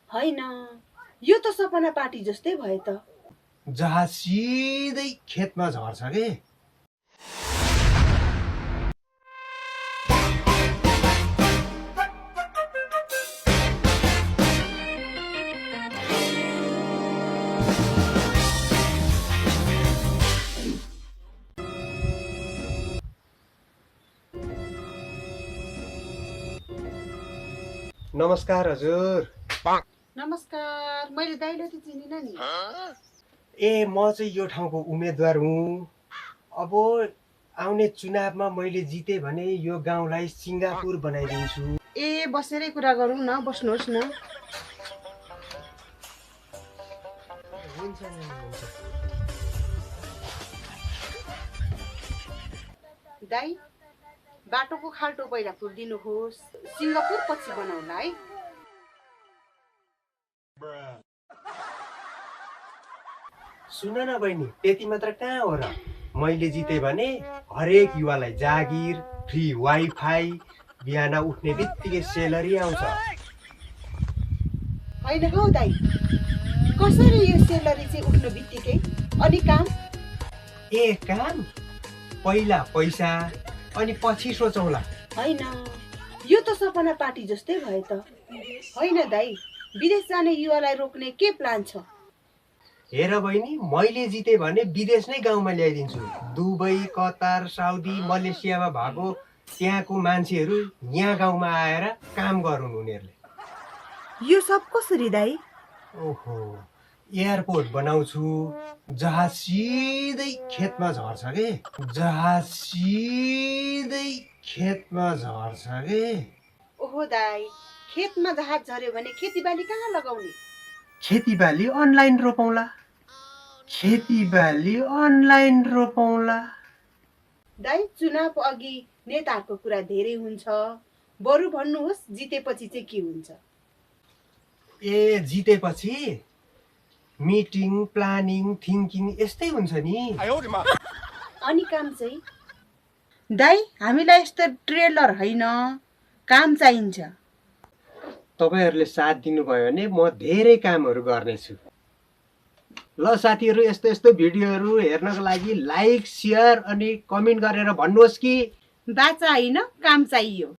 हैन, यो त सपना पार्टी जस्तै भयो त। जहाज सिधै खेतमा झर्छ के। नमस्कार हजुर। नमस्कार, मैले दाइले त चिनिन नि। ए म चाहिँ यो ठाउँको उम्मेदवार हुँ। अब आउने चुनावमा मैले जिते भने यो गाउँलाई सिङ्गापुर बनाइदिन्छु। ए बसेरै कुरा गरौँ न, बस्नुहोस् न। हुन्छ नि, हुन्छ। दाइ, बाटोको खाल्टो पहिला पुरिदिनुहोस्, सिङ्गापुर पछि बनाउला है। सुन न बहिनी, त्यति मात्र कहाँ हो र। मैले जिते भने हरेक युवालाई जागिर, फ्री वाइफाई, बिहान उठ्ने बित्तिकै सेलरी आउँछ। होइन हौ दाइ, कसरी यो सेलरी चाहिँ उठ्नु बित्तिकै? अनि काम? ए काम पहिला पैसा अनि पछि सोचौँला। होइन, यो त सपना पार्टी जस्तै भयो त। होइन दाइ, विदेश जाने युवालाई रोक्ने के प्लान छ? हेर बहिनी, मैले जिते भने विदेश नै गाउँमा ल्याइदिन्छु। दुबई, कतार, साउदी, मलेसियामा भएको त्यहाँको मान्छेहरू यहाँ गाउँमा आएर काम गरून् उनीहरूले। यो सब कसरी दाइ? ओहो, एयरपोर्ट बनाउँछु, जहाज सिधै खेतमा झर्छ के। जहाज सिधै खेतमा झर्छ के। ओहो दाइ, खेतमा जहाज झर्यो भने खेतीबाली कहाँ लगाउने? खेतीबाली अनलाइन रोपौँला। खेतीबाली अनलाइन रोपौँला। दाइ, चुनाव अघि नेताहरूको कुरा धेरै हुन्छ, बरु भन्नुहोस् जितेपछि चाहिँ के हुन्छ? ए जितेपछि मिटिङ, प्लानिङ, थिङ्किङ यस्तै हुन्छ नि। अनि काम चाहिँ? दाइ, हामीलाई यस्तो ट्रेलर होइन, काम चाहिन्छ। तपाईँहरूले साथ दिनुभयो भने म धेरै कामहरू गर्नेछु। ल साथीहरू, यस्तो यस्तो भिडियोहरू हेर्नको लागि लाइक, सेयर अनि कमेन्ट गरेर भन्नुहोस् कि बाचा होइन, काम चाहियो।